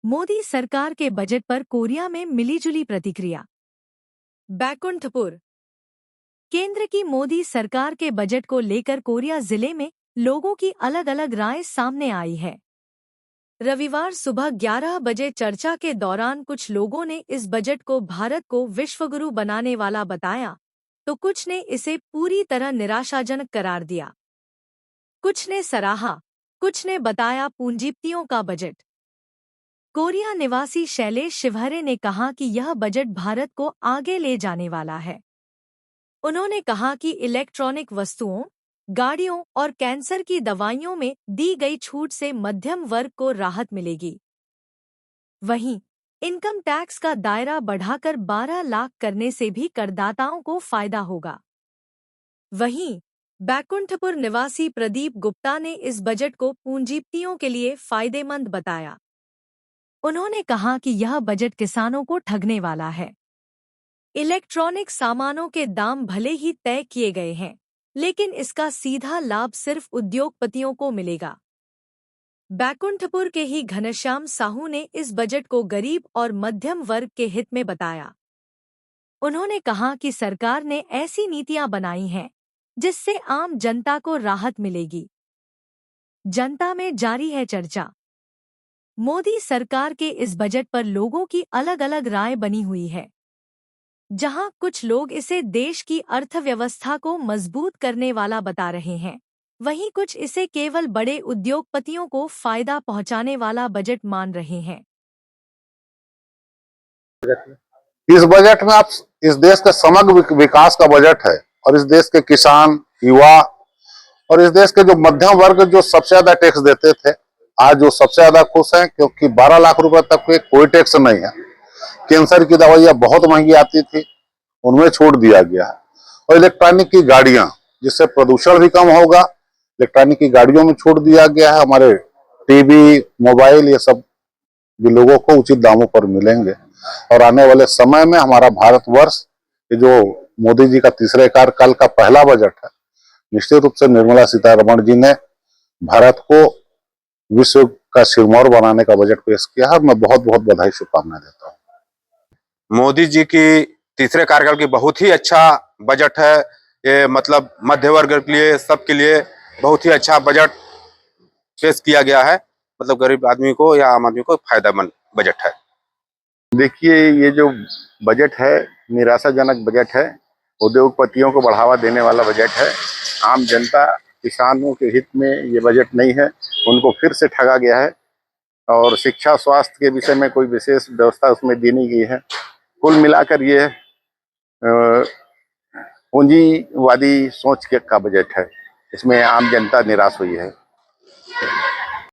मोदी सरकार के बजट पर कोरिया में मिलीजुली प्रतिक्रिया। बैकुंठपुर। केंद्र की मोदी सरकार के बजट को लेकर कोरिया जिले में लोगों की अलग अलग राय सामने आई है। रविवार सुबह 11 बजे चर्चा के दौरान कुछ लोगों ने इस बजट को भारत को विश्वगुरु बनाने वाला बताया, तो कुछ ने इसे पूरी तरह निराशाजनक करार दिया। कुछ ने सराहा, कुछ ने बताया पूंजीपतियों का बजट। कोरिया निवासी शैलेश शिवहरे ने कहा कि यह बजट भारत को आगे ले जाने वाला है। उन्होंने कहा कि इलेक्ट्रॉनिक वस्तुओं, गाड़ियों और कैंसर की दवाइयों में दी गई छूट से मध्यम वर्ग को राहत मिलेगी। वहीं इनकम टैक्स का दायरा बढ़ाकर 12 लाख करने से भी करदाताओं को फायदा होगा। वहीं बैकुंठपुर निवासी प्रदीप गुप्ता ने इस बजट को पूंजीपतियों के लिए फायदेमंद बताया। उन्होंने कहा कि यह बजट किसानों को ठगने वाला है। इलेक्ट्रॉनिक सामानों के दाम भले ही तय किए गए हैं, लेकिन इसका सीधा लाभ सिर्फ उद्योगपतियों को मिलेगा। बैकुंठपुर के ही घनश्याम साहू ने इस बजट को गरीब और मध्यम वर्ग के हित में बताया। उन्होंने कहा कि सरकार ने ऐसी नीतियां बनाई हैं जिससे आम जनता को राहत मिलेगी। जनता में जारी है चर्चा। मोदी सरकार के इस बजट पर लोगों की अलग अलग राय बनी हुई है। जहां कुछ लोग इसे देश की अर्थव्यवस्था को मजबूत करने वाला बता रहे हैं, वहीं कुछ इसे केवल बड़े उद्योगपतियों को फायदा पहुंचाने वाला बजट मान रहे हैं। इस बजट में आप इस देश के समग्र विकास का बजट है और इस देश के किसान, युवा और इस देश के जो मध्यम वर्ग जो सबसे ज्यादा टैक्स देते थे, आज वो सबसे ज्यादा खुश हैं क्योंकि 12 लाख रुपए तक पे कोई टैक्स नहीं है। कैंसर की दवाइयां बहुत महंगी आती थी, उनमें छूट दिया गया है। और इलेक्ट्रॉनिक की गाड़ियां, जिससे प्रदूषण भी कम होगा, इलेक्ट्रॉनिक की गाड़ियों में छूट दिया गया है। हमारे टीवी, मोबाइल ये सब भी लोगों को उचित दामों पर मिलेंगे। और आने वाले समय में हमारा भारतवर्ष, ये जो मोदी जी का तीसरे कार्यकाल का पहला बजट है, निश्चित रूप से निर्मला सीतारमण जी ने भारत को विश्व का सिरमौर बनाने का बजट पेश किया है। मैं बहुत बहुत बधाई, शुभकामनाएं देता हूँ। मोदी जी की तीसरे कार्यकाल की बहुत ही अच्छा बजट है। ये मतलब मध्य वर्ग के लिए, सबके लिए बहुत ही अच्छा बजट पेश किया गया है। मतलब गरीब आदमी को या आम आदमी को फायदेमंद बजट है। देखिए, ये जो बजट है निराशाजनक बजट है। उद्योगपतियों को बढ़ावा देने वाला बजट है। आम जनता, किसानों के हित में ये बजट नहीं है, उनको फिर से ठगा गया है। और शिक्षा, स्वास्थ्य के विषय में कोई विशेष व्यवस्था उसमें दी नहीं गई है। कुल मिलाकर ये पूंजीवादी सोच के का बजट है। इसमें आम जनता निराश हुई है।